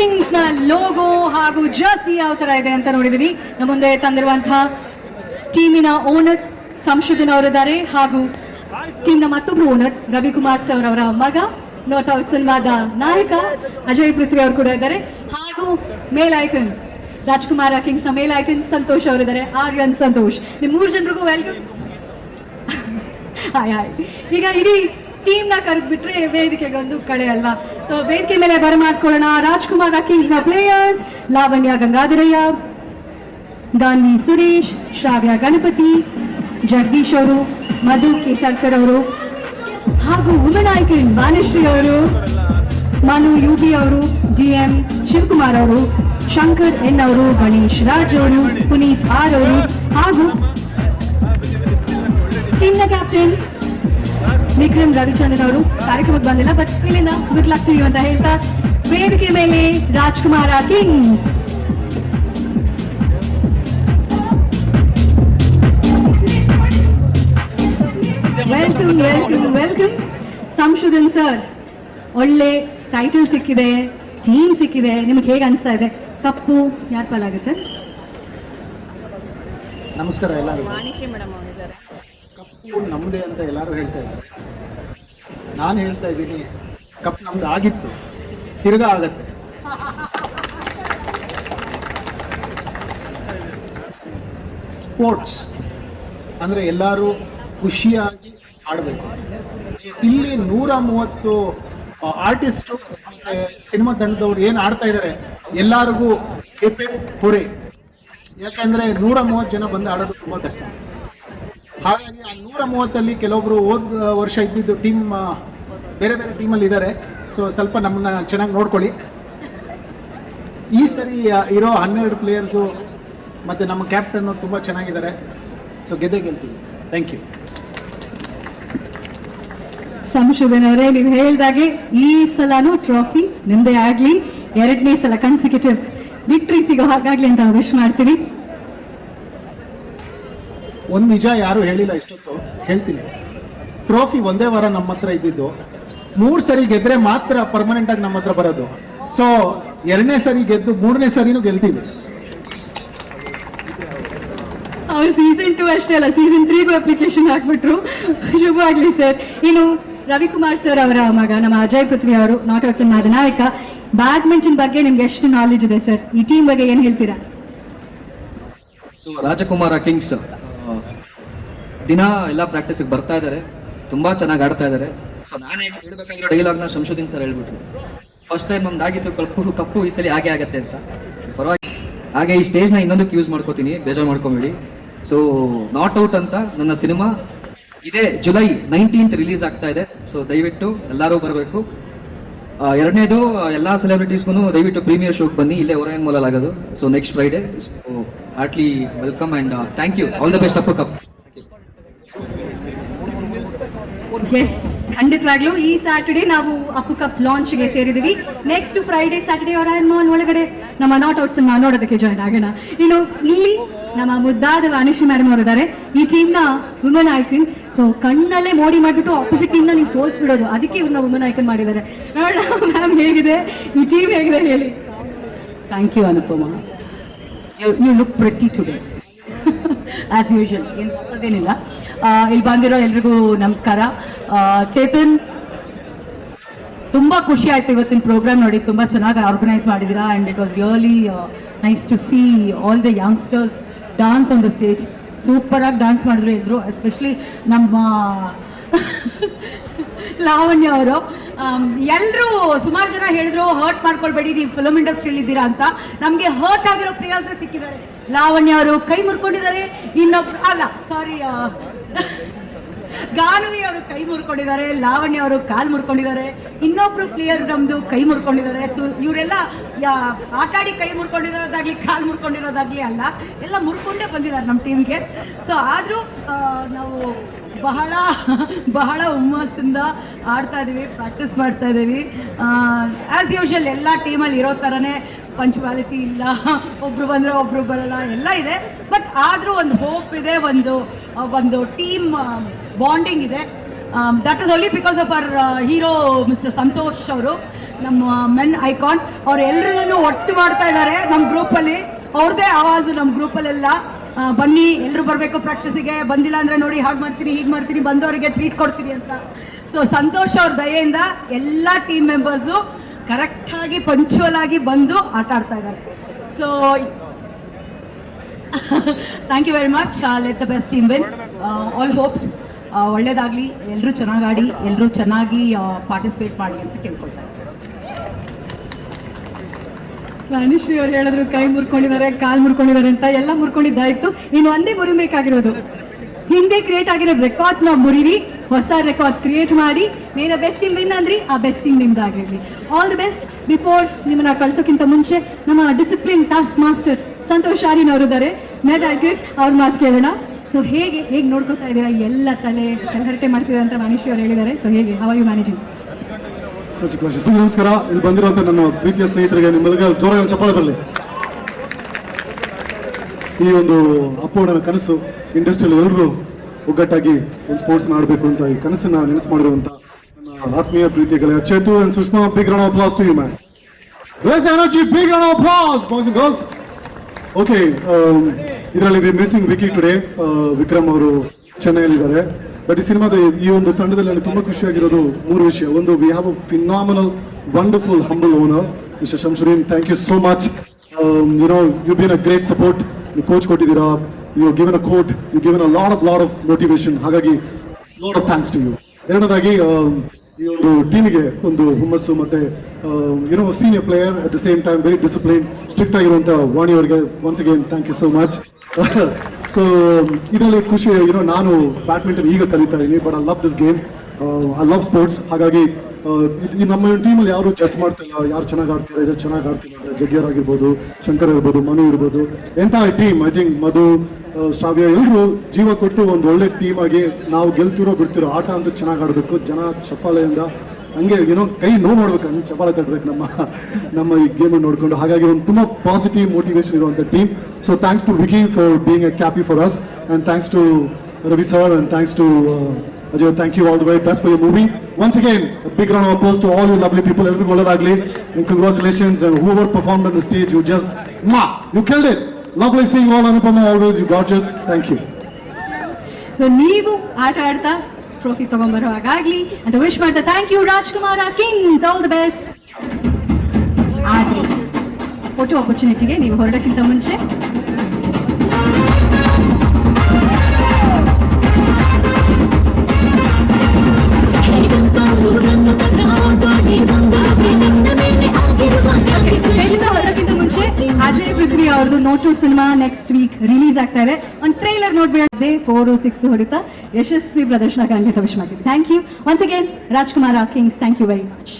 Kings ನ logo ಹಾಗೂ Jersey ಯಾವ ತರ ಇದೆ ಅಂತ ನೋಡಿದೀವಿ. ನಮ್ಮ ಮುಂದೆ ತಂದಿರುವಂತಹ ಟೀಮಿನ ಓನರ್ ಸಂಶೋಧನ್ ಅವರಿದ್ದಾರೆ ಹಾಗೂ ಟೀಮ್ನ ಮತ್ತೊಬ್ರು ಓನರ್ ರವಿಕುಮಾರ್ ಸರ್ ಅವರ ಮಗ ನಾಟ್ ಔಟ್ ಸಿನಿಮಾದ ನಾಯಕ ಅಜಯ್ ಪೃಥ್ವಿ ಅವರು ಕೂಡ ಇದ್ದಾರೆ. ಹಾಗೂ ಮೇಲ್ ಐಕನ್ ರಾಜ್ಕುಮಾರ ಕಿಂಗ್ಸ್ ನ ಮೇಲ್ ಐಕನ್ ಸಂತೋಷ್ ಅವರಿದ್ದಾರೆ. ಆರ್ಯನ್ ಸಂತೋಷ್, ನಿಮ್ 3 ಜನರಿಗೂ ವೆಲ್ಕಮ್. Hi hi. ಈಗ ಇಡೀ ಟೀಮ್ ನ ಕರೆದ್ಬಿಟ್ರೆ ವೇದಿಕೆಗೆ ಒಂದು ಕಳೆ ಅಲ್ವಾ. ಸೊ ವೇದಿಕೆ ಮೇಲೆ ಬರಮಾಡ್ಕೊಳ್ಳೋಣ ರಾಜ್ಕುಮಾರ್ ಕಿಂಗ್ಸ್ ನ ಪ್ಲೇಯರ್ಸ್ ಲಾವಣ್ಯ ಗಂಗಾಧರಯ್ಯ, ಗಾಂಧಿ ಸುರೇಶ್, ಶ್ರಾವ್ಯ ಗಣಪತಿ, ಜಗದೀಶ್ ಅವರು, ಮಧು ಕೇಸರ್ಕರ್ ಅವರು ಹಾಗೂ ವುಮೆನ್ ಐಕನ್ ವಾಣಿಶ್ರೀ ಅವರು, ಮನು ಯುಬಿ ಅವರು, ಡಿಎಂ ಶಿವಕುಮಾರ್ ಅವರು, ಶಂಕರ್ ಎನ್ ಅವರು, ಗಣೇಶ್ ರಾಜ್ ಅವರು, ಪುನೀತ್ ಆರ್ ಅವರು ಹಾಗೂ ಟೀಮ್ನ ಕ್ಯಾಪ್ಟನ್ ವಿಕ್ರಮ್ ರವಿಚಂದ್ರನ್ ಅವರು ಕಾರ್ಯಕ್ರಮಕ್ಕೆ ಬಂದಿಲ್ಲ, ಬಟ್ ಇಲ್ಲಿಂದ ಗುಡ್ ಲಕ್ ಟು ಯು ಅಂತ ಹೇಳ್ತಾ ವೇದಿಕೆ ಮೇಲೆ Rajkumar kings. Welcome welcome welcome. Samshodhan sir, ಒಳ್ಳೆ ಟೈಟಲ್ ಸಿಕ್ಕಿದೆ, ಟೀಮ್ ಸಿಕ್ಕಿದೆ, ನಿಮಗೆ ಹೇಗೆ ಅನಿಸ್ತಾ ಇದೆ? ಕಪ್ಪು ಯಾರ ಪಾಲಾಗುತ್ತೆ? ನಮಸ್ಕಾರ ಎಲ್ಲರಿಗೂ. ಕಪ್ಪು ನಮ್ಮದೇ ಅಂತ ಎಲ್ಲರೂ ಹೇಳ್ತಾ ಇದ್ದಾರೆ. ನಾನು ಹೇಳ್ತಾ ಇದ್ದೀನಿ, ಕಪ್ ನಮ್ದು ಆಗಿತ್ತು, ತಿರ್ಗಾ ಆಗತ್ತೆ. ಸ್ಪೋರ್ಟ್ಸ್ ಅಂದರೆ ಎಲ್ಲರೂ ಖುಷಿಯಾಗಿ ಆಡಬೇಕು. ಸೊ ಇಲ್ಲಿ 130 ಆರ್ಟಿಸ್ಟು ಮತ್ತು ಸಿನಿಮಾ ತಂಡದವ್ರು ಏನು ಆಡ್ತಾ ಇದ್ದಾರೆ ಎಲ್ಲರಿಗೂ ಪೂರೆ. ಯಾಕಂದರೆ 130 ಜನ ಬಂದು ಆಡೋದು ತುಂಬ ಕಷ್ಟ. ಹಾಗಾಗಿ ಆ 130ಅಲ್ಲಿ ಕೆಲವೊಬ್ರು ಹೋದ ವರ್ಷ ಇದ್ದಿದ್ದು ಟೀಮ್ ಬೇರೆ ಬೇರೆ ಟೀಮಲ್ಲಿ ಇದ್ದಾರೆ. ಸೊ ಸ್ವಲ್ಪ ನಮ್ಮನ್ನ ಚೆನ್ನಾಗಿ ನೋಡ್ಕೊಳ್ಳಿ. ಈ ಸರಿ ಇರೋ 12 ಪ್ಲೇಯರ್ಸು ಮತ್ತು ನಮ್ಮ ಕ್ಯಾಪ್ಟನ್ನು ತುಂಬ ಚೆನ್ನಾಗಿದ್ದಾರೆ. ಸೊ ಗೆಲ್ತೀವಿ. Thank you. ಸಂಶೋಧನ್ ಅವರೇ, ನೀವು ಹೇಳ್ದಾಗೆ ಈ ಸಲನೂ ಟ್ರಾಫಿ ನಿಮ್ದೇ ಆಗಲಿ, 2ನೇ ಸಲ ಕನ್ಸಿಕ್ಯೂಟಿವ್ ವಿಕ್ಟ್ರಿ ಸಿಗೋ ಹಾಗಾಗ್ಲಿ ಅಂತ ವಿಶ್ ಮಾಡ್ತೀವಿ. ಒಂದು ನಿಜ ಯಾರು ಹೇಳಿಲ್ಲ ಇಷ್ಟೊತ್ತು, ಹೇಳ್ತೀನಿ. ಟ್ರೋಫಿ ಒಂದೇ ವಾರ ನಮ್ಮ ಹತ್ರ ಇದ್ದಿದ್ದು, 3 ಸರಿ ಗೆದ್ರೆ ಮಾತ್ರ ಪರ್ಮನೆಂಟ್ ಆಗಿ ನಮ್ಮ ಹತ್ರ ಬರೋದು. ಸೊ 2ನೇ ಸರಿ ಗೆದ್ದು 3ನೇ ಸರಿನೂ ಗೆಲ್ತೀವಿ. ಅವ್ರು ಸೀಸನ್ 2 ಅಷ್ಟೇ ಅಲ್ಲ, ಸೀಸನ್ 3ಗೂ ಅಪ್ಲಿಕೇಶನ್ ಹಾಕ್ಬಿಟ್ರು. ಶುಭ ಆಗಲಿ ಸರ್. ಇನ್ನು ರವಿಕುಮಾರ್ ಸರ್ ಅವರ ಮಗ ನಮ್ಮ ಅಜಯ್ ಪೃಥ್ವಿ ಅವರು ನಾಟ್ ಔಟ್ ಸಿನಿಮಾದ ನಾಯಕ. ಬ್ಯಾಡ್ಮಿಂಟನ್ ಬಗ್ಗೆ ನಿಮ್ಗೆ ಎಷ್ಟು ನಾಲೆಜ್ ಇದೆ ಸರ್? ಈ ಟೀಮ್ ಬಗ್ಗೆ ಏನು ಹೇಳ್ತೀರಾ? ಸೊ ರಾಜಕುಮಾರ ಕಿಂಗ್ಸ್ ದಿನ ಎಲ್ಲ ಪ್ರಾಕ್ಟೀಸಿಗೆ ಬರ್ತಾ ಇದ್ದಾರೆ, ತುಂಬ ಚೆನ್ನಾಗಿ ಆಡ್ತಾ ಇದ್ದಾರೆ. ಸೊ ನಾನೇ ಹೇಳ್ಬೇಕಾಗಿರೋ ಡೈಲಾಗ್ನ ಸಂಶೋಧನ್ ಸರ್ ಹೇಳ್ಬಿಟ್ರು. ಫಸ್ಟ್ ಟೈಮ್ ನಮ್ದು ಆಗಿತ್ತು ಕಪ್ಪು, ಈ ಸಲ ಹಾಗೆ ಆಗತ್ತೆ ಅಂತ. ಪರವಾಗಿ ಹಾಗೆ ಈ ಸ್ಟೇಜ್ನ ಇನ್ನೊಂದಕ್ಕೆ ಯೂಸ್ ಮಾಡ್ಕೋತೀನಿ, ಬೇಜಾರು ಮಾಡ್ಕೊಂಬೇಡಿ. ಸೊ ನಾಟ್ ಔಟ್ ಅಂತ ನನ್ನ ಸಿನಿಮಾ ಇದೇ ಜುಲೈ 19th ರಿಲೀಸ್ ಆಗ್ತಾ ಇದೆ. ಸೊ ದಯವಿಟ್ಟು ಎಲ್ಲರೂ ಬರಬೇಕು. 2ನೇದು ಎಲ್ಲ ಸೆಲೆಬ್ರಿಟೀಸ್ಗೂ ದಯವಿಟ್ಟು ಪ್ರೀಮಿಯರ್ ಶೋಗೆ ಬನ್ನಿ, ಇಲ್ಲೇ ಒರಾಯನ್ ಮಾಲಲ್ಲಿ ಆಗೋದು. So next Friday. So heartily welcome and thank you. All the best Appu cup. Yes, ಖಂಡಿತವಾಗ್ಲೂ ಈ ಸ್ಯಾಟರ್ಡೇ ನಾವು ಅಪ್ಪು ಕಪ್ ಲಾಂಚ್ಗೆ ಸೇರಿದ್ದೀವಿ. Next Friday Saturday Orion mall ಒಳಗಡೆ ನಮ್ಮ ನಾಟ್ ಔಟ್ಸ್ ನೋಡೋದಕ್ಕೆ ಜಾಯ್ನ್ ಆಗೋಣ. ಇನ್ನು ಇಲ್ಲಿ ನಮ್ಮ ಮುದ್ದಾದ ವಾಣಿಶ್ರೀ ಮೇಡಮ್ ಅವರಿದ್ದಾರೆ, ಈ ಟೀಮ್ನ ವುಮೆನ್ ಐಕನ್. ಸೊ ಕಣ್ಣಲ್ಲೇ ಮೋಡಿ ಮಾಡಿಬಿಟ್ಟು ಆಪೋಸಿಟ್ ಟೀಮ್ನ ನೀವು ಸೋಲ್ಸ್ಬಿಡೋದು, ಅದಕ್ಕೆ ಇವ್ರನ್ನ ವುಮೆನ್ ಐಕನ್ ಮಾಡಿದ್ದಾರೆ. ನೋಡೋಣ ಮ್ಯಾಮ್ ಹೇಗಿದೆ, ಈ ಟೀಮ್ ಹೇಗಿದೆ ಹೇಳಿ. Thank you Anupama. You look pretty today as usual. ಏನು ಹೊಸದೇನಿಲ್ಲ. ಇಲ್ಲಿ ಬಂದಿರೋ ಎಲ್ರಿಗೂ ನಮಸ್ಕಾರ. ಚೇತನ್, ತುಂಬ ಖುಷಿ ಆಯಿತು ಇವತ್ತಿನ ಪ್ರೋಗ್ರಾಮ್ ನೋಡಿ, ತುಂಬ ಚೆನ್ನಾಗಿ ಆರ್ಗನೈಸ್ ಮಾಡಿದ್ದೀರಾ. And it was really nice to see all the youngsters dance on the stage. ಸೂಪರಾಗಿ ಡಾನ್ಸ್ ಮಾಡಿದ್ರು ಎಲ್ರು, ಎಸ್ಪೆಷಲಿ ನಮ್ಮ ಲಾವಣ್ಯ ಅವರು. ಎಲ್ಲರೂ ಸುಮಾರು ಜನ ಹೇಳಿದ್ರು ಹರ್ಟ್ ಮಾಡ್ಕೊಳ್ಬೇಡಿ, ನೀವು ಫಿಲಮ್ ಇಂಡಸ್ಟ್ರಿಯಲ್ಲಿ ಇದ್ದೀರಾ ಅಂತ. ನಮಗೆ ಹರ್ಟ್ ಆಗಿರೋ ಪ್ಲೇಯರ್ಸೇ ಸಿಕ್ಕಿದ್ದಾರೆ. ಲಾವಣ್ಯ ಅವರು ಕೈ ಮುರ್ಕೊಂಡಿದ್ದಾರೆ, ಇನ್ನೊಬ್ರು ಅಲ್ಲ ಸಾರಿ ಗಾನವಿ ಅವರು ಕೈ ಮುರ್ಕೊಂಡಿದ್ದಾರೆ, ಲಾವಣ್ಯ ಅವರು ಕಾಲು ಮುರ್ಕೊಂಡಿದ್ದಾರೆ, ಇನ್ನೊಬ್ರು ಪ್ಲೇಯರ್ ನಮ್ಮದು ಕೈ ಮುರ್ಕೊಂಡಿದ್ದಾರೆ. ಸೊ ಇವರೆಲ್ಲ ಆಟಾಡಿ ಕೈ ಮುರ್ಕೊಂಡಿರೋದಾಗ್ಲಿ ಕಾಲು ಮುರ್ಕೊಂಡಿರೋದಾಗ್ಲಿ ಅಲ್ಲ, ಎಲ್ಲ ಮುರ್ಕೊಂಡೇ ಬಂದಿದ್ದಾರೆ ನಮ್ಮ ಟೀಮ್ಗೆ. ಸೊ ಆದರೂ ನಾವು ಬಹಳ ಬಹಳ ಹುಮ್ಮಸ್ಸಿಂದ ಆಡ್ತಾ ಇದ್ದೀವಿ, ಪ್ರಾಕ್ಟೀಸ್ ಮಾಡ್ತಾ ಇದ್ದೀವಿ. ಆ್ಯಸ್ ಯೂಶುವಲ್ ಎಲ್ಲ ಟೀಮಲ್ಲಿ ಇರೋ ಥರನೇ ಪಂಚುವಾಲಿಟಿ ಇಲ್ಲ, ಒಬ್ಬರು ಬಂದರೆ ಒಬ್ಬರು ಬರೋಲ್ಲ, ಎಲ್ಲ ಇದೆ. ಬಟ್ ಆದರೂ ಒಂದು ಹೋಪ್ ಇದೆ, ಒಂದು ಟೀಮ್ ಬಾಂಡಿಂಗ್ ಇದೆ. That is only because of our hero mister Santosh ಅವರು. ನಮ್ಮ ಮೆನ್ ಐಕಾನ್, ಅವ್ರು ಎಲ್ಲರನ್ನೂ ಒಟ್ಟು ಮಾಡ್ತಾ ಇದ್ದಾರೆ ನಮ್ಮ ಗ್ರೂಪಲ್ಲಿ. ಅವ್ರದ್ದೇ ಆವಾಜು ನಮ್ಮ ಗ್ರೂಪಲ್ಲೆಲ್ಲ. ಬನ್ನಿ ಎಲ್ಲರೂ ಬರಬೇಕು ಪ್ರಾಕ್ಟೀಸಿಗೆ, ಬಂದಿಲ್ಲ ಅಂದರೆ ನೋಡಿ ಹಾಗೆ ಮಾಡ್ತೀನಿ ಹೀಗೆ ಮಾಡ್ತೀನಿ, ಬಂದವರಿಗೆ ಟ್ರೀಟ್ ಕೊಡ್ತೀನಿ ಅಂತ. ಸೊ ಸಂತೋಷ್ ಅವ್ರ ದಯೆಯಿಂದ ಎಲ್ಲ ಟೀಮ್ ಮೆಂಬರ್ಸು ಕರೆಕ್ಟಾಗಿ ಪಂಚುವಲ್ ಆಗಿ ಬಂದು ಆಟ ಆಡ್ತಾ ಇದ್ದಾರೆ. So thank you very much. Let the best team win. All hopes ಒಳ್ಳೇದಾಗಲಿ, ಎಲ್ಲರೂ ಚೆನ್ನಾಗಿ ಆಡಿ, ಎಲ್ಲರೂ ಚೆನ್ನಾಗಿ ಪಾರ್ಟಿಸಿಪೇಟ್ ಮಾಡಿ ಅಂತ ಕೇಳ್ಕೊಳ್ತಾ ಇದ್ದೀನಿ. ವಾಣಿಶ್ರೀ ಅವ್ರು ಹೇಳಿದ್ರು ಕೈ ಮುರ್ಕೊಂಡಿದ್ದಾರೆ, ಕಾಲು ಮುರ್ಕೊಂಡಿದ್ದಾರೆ ಅಂತ. ಎಲ್ಲ ಮುರ್ಕೊಂಡಿದ್ದಾಯ್ತು, ಇನ್ನು ಒಂದೇ ಮುರಿಬೇಕಾಗಿರೋದು, ಹಿಂದೆ ಕ್ರಿಯೇಟ್ ಆಗಿರೋ ರೆಕಾರ್ಡ್ಸ್ ನಾವು ಮುರಿರಿ, ಹೊಸ ರೆಕಾರ್ಡ್ಸ್ ಕ್ರಿಯೇಟ್ ಮಾಡಿ. May the best team win ಅಂದ್ರಿ, ಆ ಬೆಸ್ಟ್ ಟೀಮ್ ನಿಮ್ದಾಗಿರಲಿ. All the best. ಬಿಫೋರ್ ನಿಮ್ಮನ್ನ ಕಳ್ಸೋಕ್ಕಿಂತ ಮುಂಚೆ ನಮ್ಮ discipline task master Santhosh Sharin ಅವರು ಇದ್ದಾರೆ, ಮೆದಾಕಿಟ್ ಅವ್ರ ಮಾತು ಕೇಳೋಣ. ಸೊ ಹೇಗೆ ನೋಡ್ಕೊತಾ ಇದ್ದೀರಾ, ಎಲ್ಲ ತಲೆಹರಟೆ ಮಾಡ್ತೀರಾ ಅಂತ ವಾಣಿಶ್ರೀ ಅವರು ಹೇಳಿದ್ದಾರೆ. ಸೊ ಹೇಗೆ, ಹೌ ಆರ್ ಯು ಮ್ಯಾನೇಜಿಂಗ್? ನಮಸ್ಕಾರ. ಇಲ್ಲಿ ಬಂದಿರುವಂತ ನನ್ನ ಪ್ರೀತಿಯ ಸ್ನೇಹಿತರಿಗೆ ನಿಮ್ಮೆಲ್ಲರಿಗೂ ಜೋರಾಗಿ ಒಂದು ಚಪ್ಪಾಳೆ ಬರಲಿ. ಈ ಒಂದು ಅಪ್ಪೋಣನ ಕನಸು, ಇಂಡಸ್ಟ್ರಿಯಲ್ಲಿ ಎಲ್ಲರೂ ಒಗ್ಗಟ್ಟಾಗಿ ಒಂದು ಸ್ಪೋರ್ಟ್ಸ್ ಆಡಬೇಕು ಅಂತ ಈ ಕನಸನ್ನ ನೆನಸು ಮಾಡಿರುವಂತ ನನ್ನ ಆತ್ಮೀಯ ಪ್ರೀತಿಗಳೇ Chethu and Sushma, big round of applause to you man. Where's the energy? Big round of applause, boys and girls. Okay, ಇದರಲ್ಲಿ we missing Vicky today. Vikram ಅವರು ಚೆನ್ನೈಯಲ್ಲಿದ್ದಾರೆ. ಬಟ್ ಈ ಸಿನಿಮಾದ ಈ ಒಂದು ತಂಡದಲ್ಲಿ ನನಗೆ ತುಂಬ ಖುಷಿಯಾಗಿರೋದು 3 ವಿಷಯ. ಒಂದು, we have a phenomenal wonderful humble owner mister Shamshuddin. Thank you so much. You been a great support. ನೀವು ಕೋಚ್ ಕೊಟ್ಟಿದ್ದೀರಾ, you given a coach, you given a lot of motivation. ಹಾಗಾಗಿ lot of thanks to you. ಎರಡನೇದಾಗಿ ಈ ಒಂದು ಟೀಮಿಗೆ ಒಂದು ಹುಮ್ಮಸ್ಸು ಮತ್ತೆ senior player at the same time very discipline, strict ಆಗಿರುವಂಥ ವಾಣಿ ಅವರಿಗೆ once again thank you so much. So ಇದರಲ್ಲಿ ಖುಷಿ, ನಾನು ಬ್ಯಾಡ್ಮಿಂಟನ್ ಈಗ ಕಲಿತಾ ಇದ್ದೀನಿ, but I love this game, I love sports. ಹಾಗಾಗಿ ಈ ನಮ್ಮ ಟೀಮಲ್ಲಿ ಯಾರು ಜಡ್ಜ್ ಮಾಡ್ತಾ ಇಲ್ಲ, ಯಾರು ಚೆನ್ನಾಗಿ ಆಡ್ತಾರೆ, ಯಾರು ಚೆನ್ನಾಗಿ ಆಡ್ತಿಲ್ಲ ಅಂತ. ಜಗ್ಗಿಯರ್ ಆಗಿರ್ಬೋದು, ಶಂಕರ್ ಇರ್ಬೋದು, ಮನು ಇರ್ಬೋದು, ಎಂಥ ಟೀಮ್. ಐ ಥಿಂಕ್ ಮಧು, ಶ್ರಾವ್ಯ ಎಲ್ಲರೂ ಜೀವ ಕೊಟ್ಟು ಒಂದು ಒಳ್ಳೆ ಟೀಮ್ ಆಗಿ ನಾವು ಗೆಲ್ತಿರೋ ಬಿಡ್ತಿರೋ ಆಟ ಅಂತೂ ಚೆನ್ನಾಗಿ ಆಡಬೇಕು. ಜನ ಚಪ್ಪಾಳೆಯಿಂದ ಹಂಗೆ ಕೈ ನೋವು ಮಾಡ್ಬೇಕು, ಹಂಗೆ ಚಪ್ಪಾಳೆ ತಟ್ಟಬೇಕು ನಮ್ಮ ಈ ಗೇಮನ್ನು ನೋಡಿಕೊಂಡು. ಹಾಗಾಗಿ ಒಂದು ತುಂಬ ಪಾಸಿಟಿವ್ ಮೋಟಿವೇಶನ್ ಇರುವಂಥ team. So thanks to Vicky for being a cappy for us, and thanks to Ravi sir, and thanks to Ajay. Thank you, all the very best for your movie. Once again, a big round of applause to all you lovely people. Everyone ಒಳ್ಳೆದಾಗಲಿ, and congratulations, and whoever performed on the stage, you killed it. Lovely seeing all Anupama, always you gorgeous. Thank you. So ನೀವು ಆಟ ಆಡ್ತಾ trophy ತಗೊಂಡ್ಬರೋ ಹಾಗಾಗ್ಲಿ ಅಂತ wish ಮಾಡ್ತಾ, thank you Rajkumara kings, all the best. ಆದರೆ photo ಆಪರ್ಚುನಿಟಿಗೆ ನೀವು ಹೊರಡಕ್ಕಿಂತ ಮುಂಚೆ ಹೊರಡಕ್ಕಿಂತ ಮುಂಚೆ ಅಜಯ್ ಪೃಥ್ವಿ ಅವ್ರದ್ದು note cinema next week release ಆಗ್ತಾ ಇದೆ. ಒಂದು ಟ್ರೈಲರ್ ನೋಡ್ಬಿಡದೆ 4 6 ಹೊಡಿತಾ ಯಶಸ್ವಿ ಪ್ರದರ್ಶನ ಕಾಣಲಿ ಅಂತ ವಿಶ್ ಮಾಡ್ತೀವಿ. Thank you once again Rajkumara kings, thank you very much.